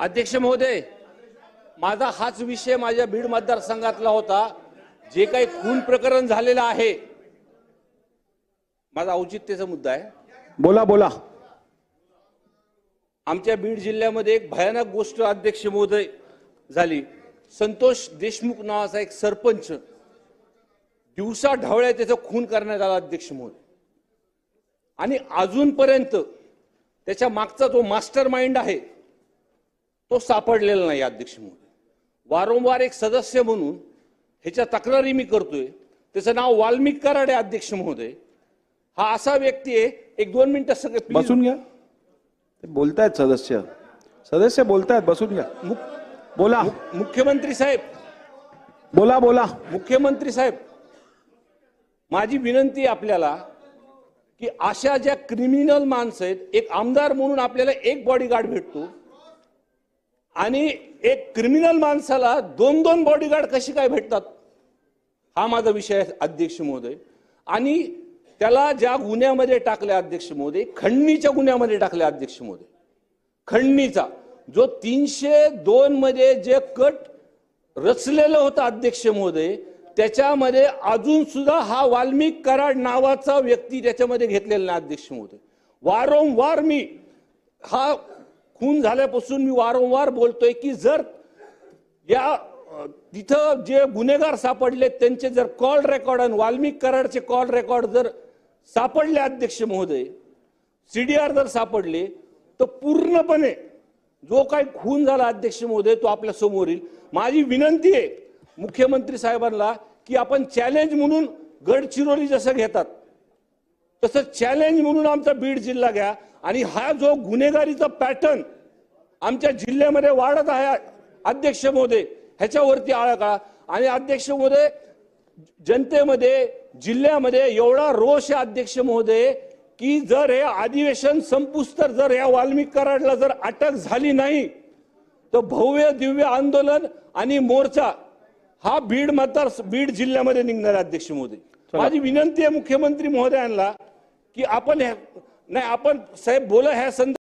अध्यक्ष महोदय, माझा हाच विषय माझ्या बीड मतदारसंघातला होता। जे काही खून प्रकरण झालेलं आहे, माझा औचित्याचा मुद्दा आहे। बोला बोला। आमच्या बीड जिल्ह्यामध्ये एक भयानक गोष्ट अध्यक्ष महोदय झाली। संतोष देशमुख नावाचा एक सरपंच दिवसा ढवळ्या त्याचा खून करण्यात आला अध्यक्ष महोदय, आणि अजूनपर्यंत त्याच्या मागचा जो मास्टर माइंड आहे तो सापडलेला नाही अध्यक्ष महोदय। वारंवार एक सदस्य म्हणून ह्याच्या तक्रारी मी करतोय। त्याचं नाव वाल्मिक कराड आहे अध्यक्ष महोदय। हा असा व्यक्ती आहे, एक 2 मिनिटं सगळे बसून घ्या। बोलतायत सदस्य, सदस्य बोलतायत, बसून घ्या। बोला मुख्यमंत्री साहेब, बोला बोला। मुख्यमंत्री साहेब, माझी विनंती आहे आपल्याला की अशा ज्या क्रिमिनल माणसं आहेत, एक आमदार म्हणून आपल्याला एक बॉडीगार्ड भेटतो आणि एक क्रिमिनल माणसाला 2-2 बॉडीगार्ड कशी काय भेटतात, हा माझा विषय आहे अध्यक्ष महोदय। आणि त्याला ज्या गुन्ह्यामध्ये टाकले अध्यक्ष महोदय, खंडणीच्या गुन्ह्यामध्ये टाकले अध्यक्ष महोदय। खंडणीचा जो 302 मध्ये जे कट रचलेलं होतं अध्यक्ष महोदय, त्याच्यामध्ये अजून सुद्धा हा वाल्मिक कराड नावाचा व्यक्ती त्याच्यामध्ये घेतलेला नाही अध्यक्ष महोदय। वारंवार मी हा खून झाल्यापासून मी वारंवार बोलतोय की जर या तिथं जे गुन्हेगार सापडले त्यांचे जर कॉल रेकॉर्ड आणि वाल्मिक कराडचे कॉल रेकॉर्ड जर सापडले अध्यक्ष महोदय, सीडीआर जर सापडले, तर पूर्णपणे जो काही खून झाला अध्यक्ष महोदय तो आपल्या समोर येईल। माझी विनंती आहे मुख्यमंत्री साहेबांना की आपण चॅलेंज म्हणून गडचिरोली जसं घेतात तसं चॅलेंज म्हणून आमचा बीड जिल्हा घ्या, आणि हा जो गुन्हेगारीचा पॅटर्न आमच्या जिल्ह्यामध्ये वाढत आहे अध्यक्ष महोदय, ह्याच्यावरती आळा काढा। आणि अध्यक्ष महोदय, जनतेमध्ये जिल्ह्यामध्ये एवढा रोष आहे अध्यक्ष महोदय की जर हे अधिवेशन संपूस तर जर या वाल्मिक कराडला जर अटक झाली नाही तर भव्य दिव्य आंदोलन आणि मोर्चा हा बीड जिल्ह्यामध्ये निघणार अध्यक्ष महोदय। माझी विनंती आहे मुख्यमंत्री महोदयांना की आपण नाही, आपण साहेब बोला ह्या